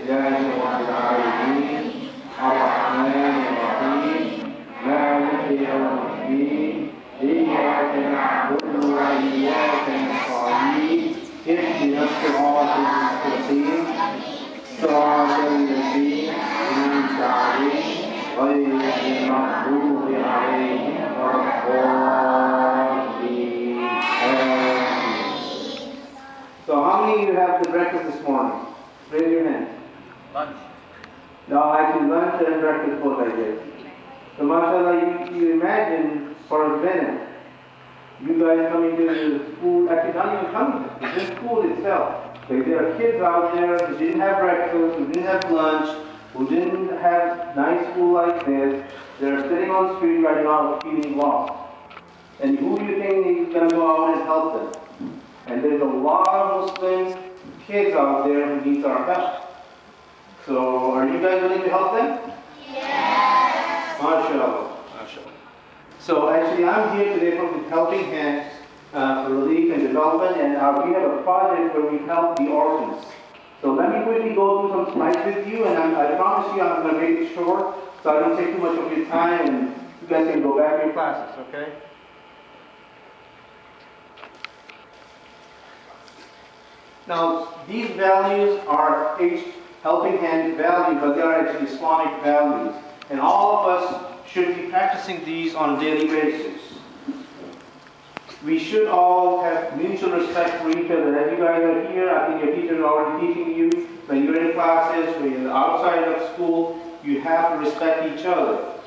لله رب العالمين الرحمن الرحيم مالك يوم الدين إياك نعبد وإياك نستعين اهدنا الصراط المستقيم صراط الذين أنعمت عليهم غير المغضوب عليهم ولا الضالين. So how many of you have the breakfast this morning? Raise your hand. Lunch. No, actually lunch and breakfast both I did. So mashallah, you imagine for a minute, you guys coming to the school, actually not even coming to the school itself. Like there are kids out there who didn't have breakfast, who didn't have lunch, who didn't have nice school like this. They're sitting on the street right now feeling lost. And who do you think is going to go out and help them? And there's a lot of Muslim kids out there who need our help. So are you guys willing to help them? Yes. MashaAllah. MashaAllah. So actually I'm here today from the Helping Hands for Relief and Development, and we have a project where we help the orphans. So let me quickly go through some slides with you, and I promise you I'm going to make it short so I don't take too much of your time and you guys can go back to your classes, okay? Now, these values are Helping Hand values, but they are actually Islamic values. And all of us should be practicing these on a daily basis. We should all have mutual respect for each other. As you guys are here, I think your teachers are already teaching you. When you're in classes, when you're outside of school, you have to respect each other.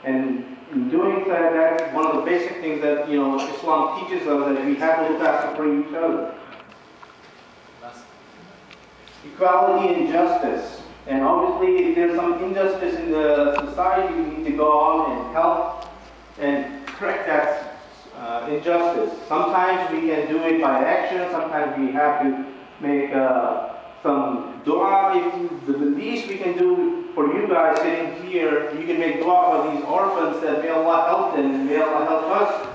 And in doing that, that's one of the basic things that Islam teaches us, that we have to look after for each other. Equality and justice. And obviously, if there's some injustice in the society, we need to go out and help and correct that injustice. Sometimes we can do it by action, sometimes we have to make some dua. The least we can do for you guys sitting here, you can make dua for these orphans, that may Allah help them and may Allah help us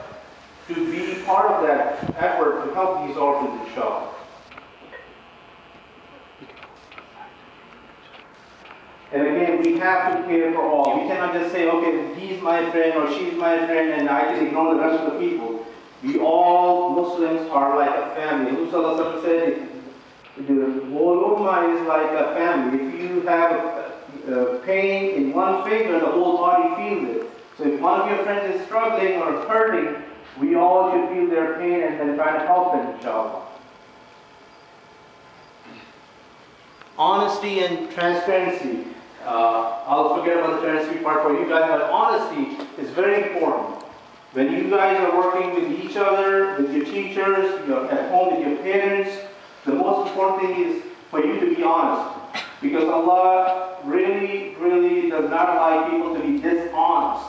to be part of that effort to help these orphans, inshallah. And again, we have to care for all. We cannot just say, okay, he's my friend or she's my friend and I can ignore the rest of the people. We all, Muslims, are like a family. Rasulullah said, the whole ummah is like a family. If you have pain in one finger, the whole body feels it. So if one of your friends is struggling or hurting, we all should feel their pain and then try to help them, inshallah. Honesty and transparency. I'll forget about the transparency part for you guys, but honesty is very important. When you guys are working with each other, with your teachers, at home with your parents, the most important thing is for you to be honest. Because Allah really, really does not allow people to be dishonest.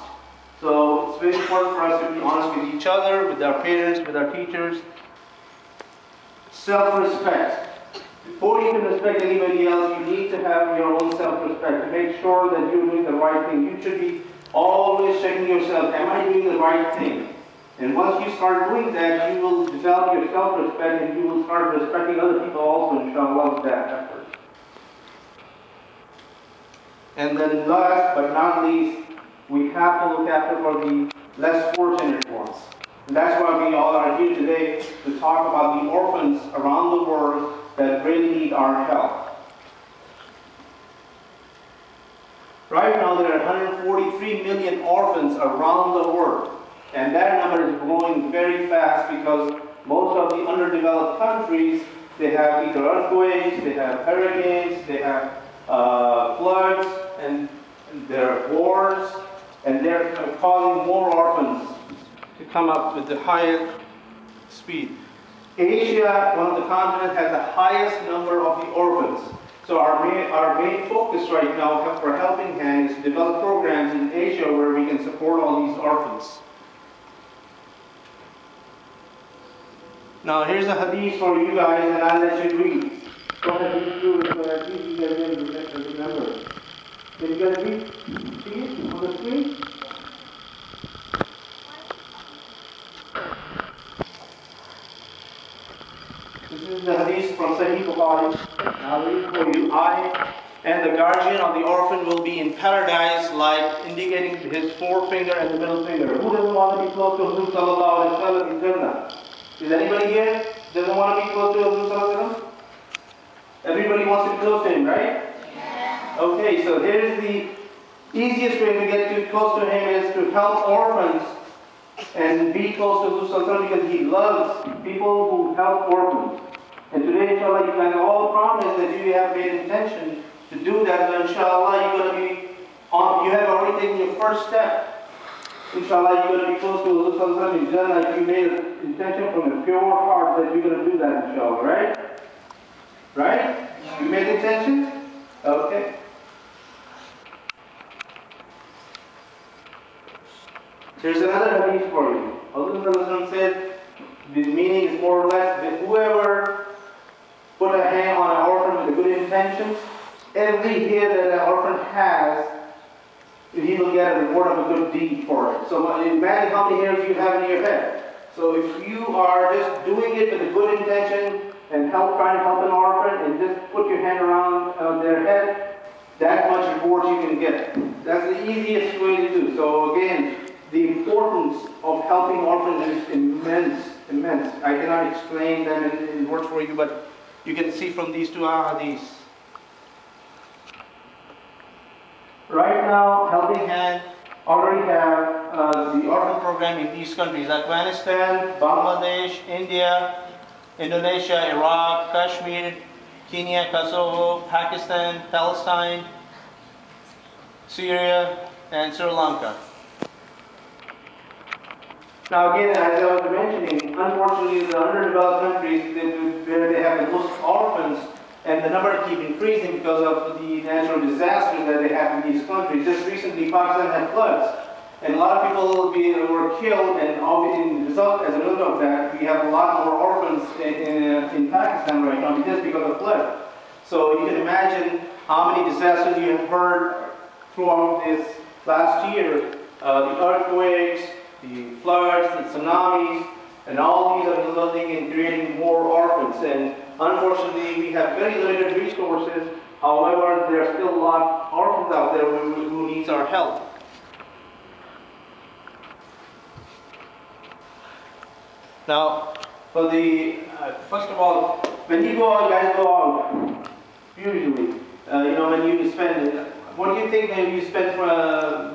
So it's very important for us to be honest with each other, with our parents, with our teachers. Self-respect. Before you can respect anybody else, you need to have your own self-respect to make sure that you're doing the right thing. You should be always checking yourself, am I doing the right thing? And once you start doing that, you will develop your self-respect and you will start respecting other people also, inshallah, with that effort. And then last but not least, we have to look after for the less fortunate ones. And that's why we all are here today to talk about the orphans around the world that really need our help. Right now there are 143 million orphans around the world. And that number is growing very fast because most of the underdeveloped countries, they have either earthquakes, they have hurricanes, they have floods, and there are wars, and they're causing more orphans to come up with the highest speed. Asia, one of the continents, has the highest number of the orphans. So our main focus right now for Helping Hand is to develop programs in Asia where we can support all these orphans. Now here's a hadith for you guys, and I'll let you read. Go ahead and read through it so that you guys remember. Can you guys read? See it on the screen? This is the hadith from Sahih Bukhari 1. I'll read it for you. I and the guardian of the orphan will be in paradise, like indicating his forefinger and the middle finger. Who doesn't want to be close to Hazrat Sallallahu Alaihi Wasallam in Jannah? Is anybody here doesn't want to be close to Hazrat Sallallahu Alaihi Wasallam? Everybody wants to be close to him, right? Yeah. Okay, so here's the easiest way to get too close to him is to help orphans and be close to Hazrat Sallallahu Alaihi Wasallam because he loves people who help orphans. And today, inshallah, you guys all promise that you have made intention to do that, so inshallah, you're going to be on, you have already taken your first step. Inshallah, you're going to be close to Hazrat Sallallahu Alaihi Wasallam. If you made an intention from a pure heart that you're going to do that, inshallah, right? Right? Yeah. You made intention? Okay. There's another hadith for you. Allah said, the meaning is more or less that whoever put a hand on an orphan with a good intention, every hair that an orphan has, he will get a reward of a good deed for it. So imagine how many hairs you have in your head. So if you are just doing it with a good intention and trying to help an orphan and just put your hand around their head, that much reward you can get. That's the easiest way to do. So again, the importance of helping orphans is immense, immense. I cannot explain them in words for you, but you can see from these two ahadiths. Right now, Helping Hand already have the orphan program in these countries: Afghanistan, Bangladesh, India, Indonesia, Iraq, Kashmir, Kenya, Kosovo, Pakistan, Palestine, Syria, and Sri Lanka. Now again, as I was mentioning, unfortunately the underdeveloped countries where they have the most orphans, and the number keep increasing because of the natural disasters that they have in these countries. Just recently Pakistan had floods, and a lot of people were killed, and as a result of that, we have a lot more orphans in Pakistan right now just because of flood. So you can imagine how many disasters you have heard throughout this last year. The earthquakes, the floods, the tsunamis, and all these are resulting in creating more orphans. And unfortunately, we have very limited resources. However, there are still a lot of orphans out there who needs our help. Now, for the first of all, when you go out, guys go out. Usually, when you spend. What do you think maybe you spend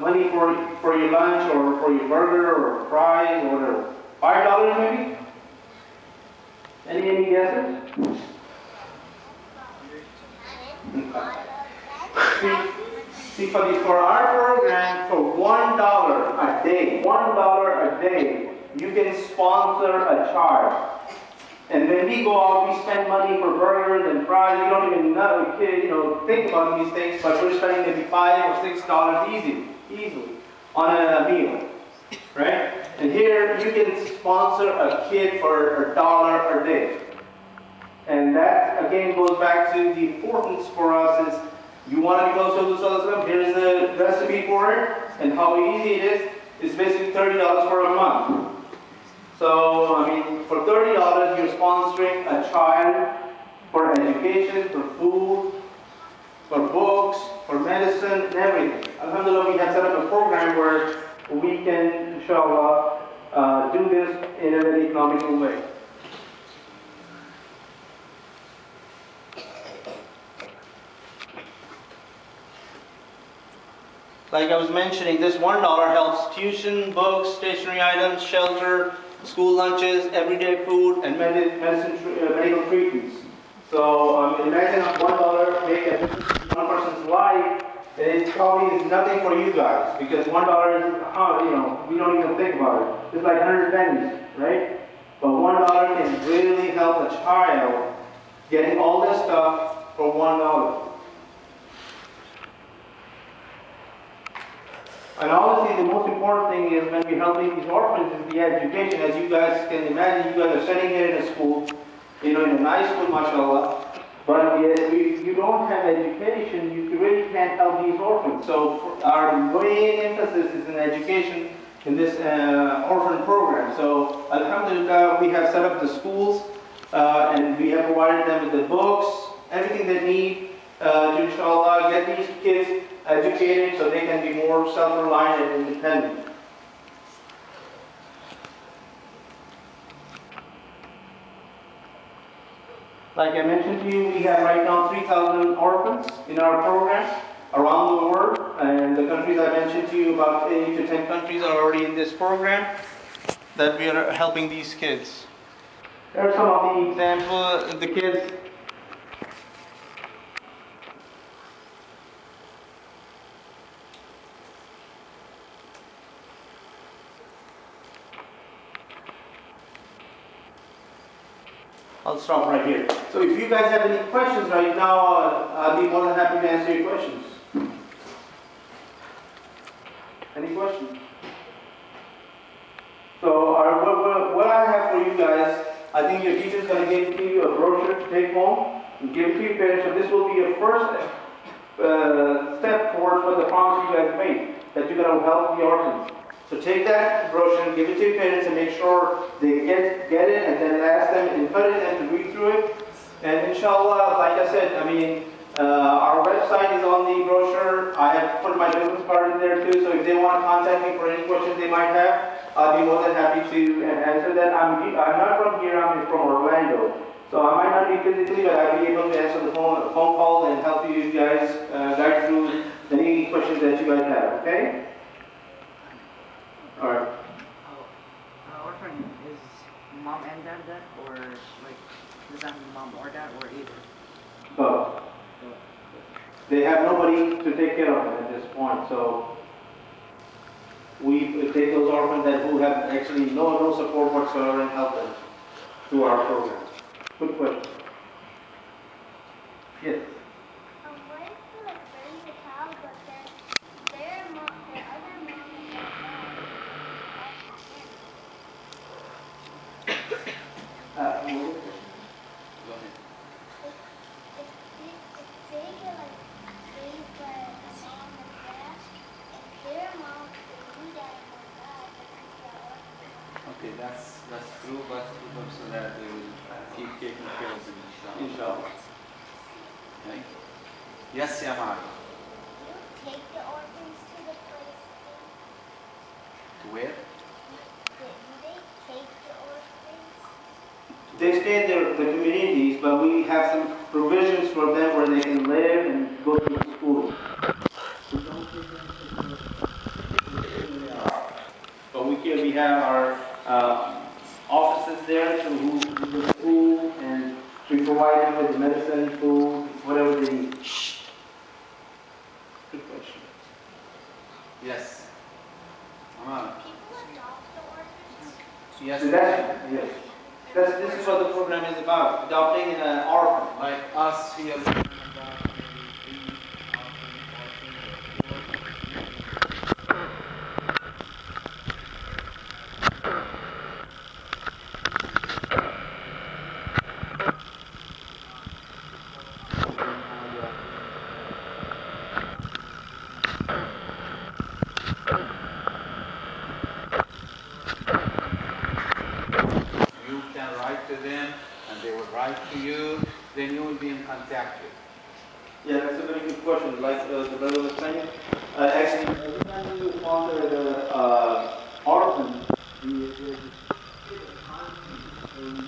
money for your lunch or for your burger or fries or whatever? $5 maybe? Any guesses? See, for our program, for $1 a day, $1 a day, you can sponsor a child. And when we go out, we spend money for burgers and fries. We don't even know, think about these things, but we're spending maybe $5 or $6 easily on a meal, right? And here you can sponsor a kid for $1 a day. And that again goes back to the importance for us is you want to be close to Sallallahu. Here's the recipe for it and how easy it is. It's basically $30 for a month. So, I mean, for $30, you're sponsoring a child for education, for food, for books, for medicine, and everything. Alhamdulillah, we have set up a program where we can, inshallah, do this in a very economical way. Like I was mentioning, this $1 helps tuition, books, stationery items, shelter, school lunches, everyday food, and medical treatments. So imagine $1 make a one person's life. It probably is nothing for you guys because $1 is, we don't even think about it. It's like 100 pennies, right? But $1 can really help a child getting all this stuff for $1. And honestly, the most important thing is when we're helping these orphans is the education. As you guys can imagine, you guys are sitting here in a school, in a nice school, mashallah. But if you don't have education, you really can't help these orphans. So our main emphasis is in education in this orphan program. So alhamdulillah, we have set up the schools and we have provided them with the books everything they need to, inshallah, get these kids educated so they can be more self-reliant and independent. Like I mentioned to you, we have right now 3,000 orphans in our program around the world, and the countries I mentioned to you, about 8 to 10 countries are already in this program that we are helping these kids. There are some of the examples, the kids. I'll stop right here. So if you guys have any questions right now, I'll be more than happy to answer your questions. Any questions? So what I have for you guys, I think your teacher's going to give to you a brochure to take home and give it to your parents. So this will be a first step towards what the promise you guys made, that you're going to help the orphans. So take that brochure and give it to your parents and make sure they get it, and then ask them, encourage them to read through it. And inshallah, like I said, I mean, our website is on the brochure. I have put my business card in there too, so if they want to contact me for any questions they might have, I'll be more than happy to answer that. I'm not from here, I'm from Orlando. So I might not be physically, but I'll be able to answer the phone call and help you guys guide through any questions that you guys have, okay? Alright. Orphan, is mom and dad dead, or like, does that mean mom or dad, or either? But they have nobody to take care of them at this point, so we take those orphans that who have actually no support whatsoever and help them through our program. Good question. Yes. What if they like raise a child, but then their other mom and their dad Go ahead. if they get like raised by a mom and dad, and their mom and their dad and dad, Okay, that's true, but so that they will keep taking care of them, inshallah. Inshallah. Okay. Yes, Yamar. you take the orphans to the place. To where? Do they take the orphans? They stay in the communities, but we have some provisions for them where they can live and go to school. But we have our offices there who do the food, and we provide them with medicine, food, whatever they need. Good question. Yes. Amar. People adopt the orphans. Yes. So yes. This is what the program is about, adopting an orphan. Like us here. You can write to them and they will write to you, then you will be in contact with. Yeah, that's a very good question. Like the brother was saying, actually, every time you sponsor the orphan, you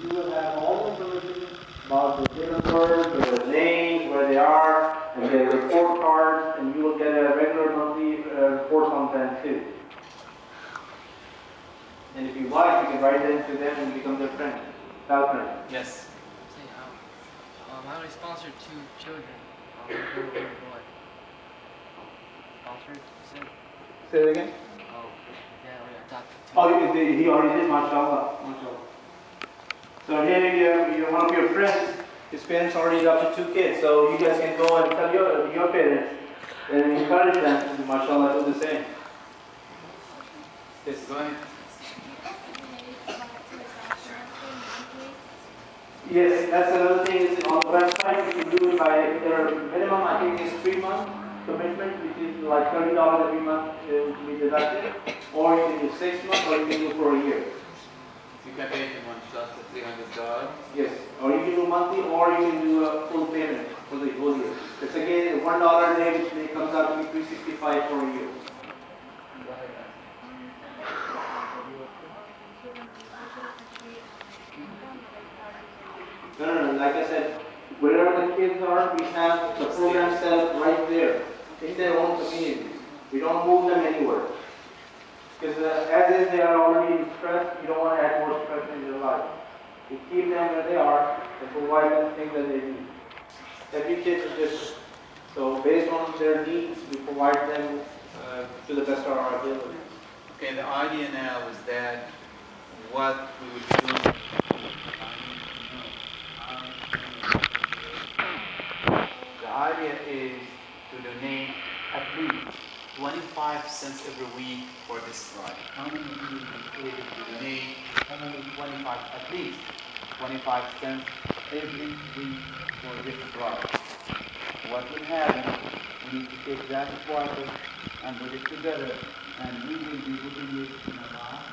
will have all the information about the date of birth, their names, where they are, and their report cards, and you will get a regular monthly report on them too. And if you like, you can write them to them and become their friend, child friend. Yes. Say, I only sponsored 2 children. Girl and boy. Sponsored, you said? Say it again. Oh, yeah, we adopted 2. Oh, he already did, mashallah. So here one of your friends, his parents already adopted 2 kids, so you guys can go and tell your parents and encourage them to, mashallah, do the same. Yes, go ahead. Yes, that's another thing. Is on the website, you can do it by their minimum, I think, is 3-month commitment, which is like $30 every month to be deducted, or you can do 6 months, or you can do for a year. You can pay in one shot the $300. Yes, or you can do monthly, or you can do a full payment for the $1 a day, which comes out to be $365 for a year. No, like I said, wherever the kids are, we have the program set up right there, in their own community. We don't move them anywhere. Because as is, they are already stressed, you don't want to add more stress in their life. You keep them where they are and provide them things that they need. Every kid is different. So based on their needs, we provide them to the best of our ability. Okay, the idea now is that what we would be doing. The idea is to donate at least 25 cents every week for this project. How many of you will be able to donate? How many 25 at least 25 cents every week for this project? What will happen? We need to take that quarter and put it together, and we will be putting it in a box.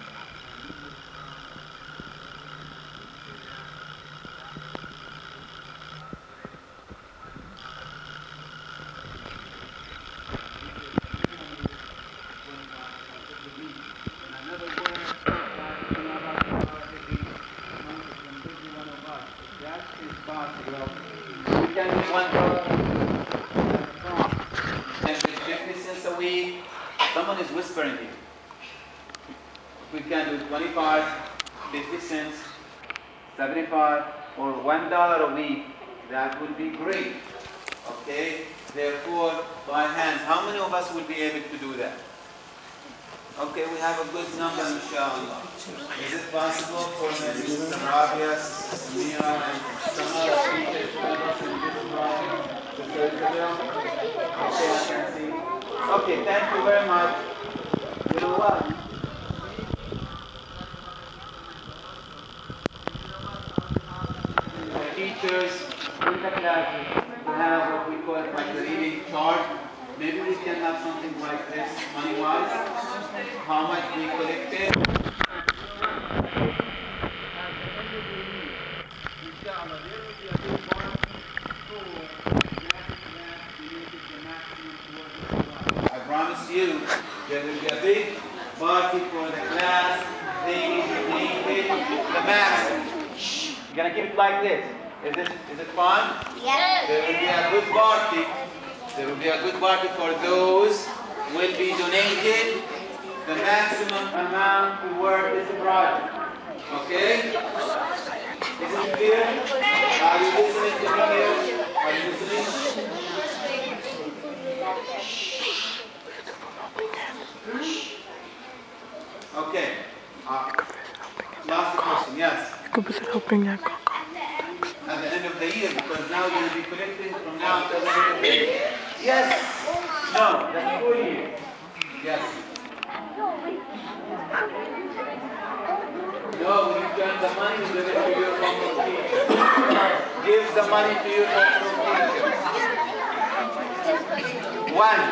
We can do $1. 50 cents a week. Someone is whispering here. We can do 25, 50 cents, 75, or $1 a week. That would be great. Okay? Therefore, by hand, how many of us will be able to do that? Okay, we have a good number, inshallah. Is it possible for maybe Mr. Rabia, Samira, and some other teachers to us in this project to serve the bill? Okay, I can see. Okay, thank you very much. You know what? The teachers in the classes have what we call it like the reading chart. Maybe we can have something like this, money-wise, how much we collected. I promise you, there will be a big party for the class. They hit the maximum. Shh. You're gonna keep it like this. Is it fun? Yes. There will be a good party. There will be a good party for those who will be donated the maximum amount toward this project. Okay? Is it clear? Are you listening to me here? Are you listening? Okay. Last question, yes. At the end of the year, because now you'll be collecting from now until the end of the year. Yes. No, that's full year. Yes. No, when you turn the money, you give it to your homeroom teacher. Give the money to your homeroom teacher. One.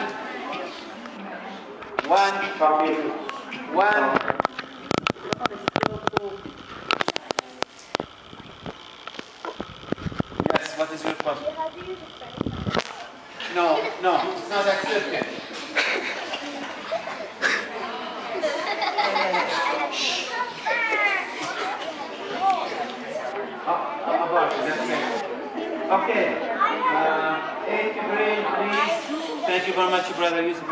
Yes, what is your question? No, it's not accepted. Okay. 8th grade, please. Thank you very much, brother Yusuf.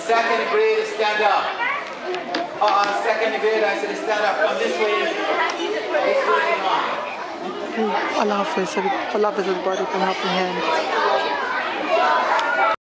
Second grade, stand up. Second grade, I said stand up. Come this way. This way, come on. Allah Hafiz, everybody can help your hand.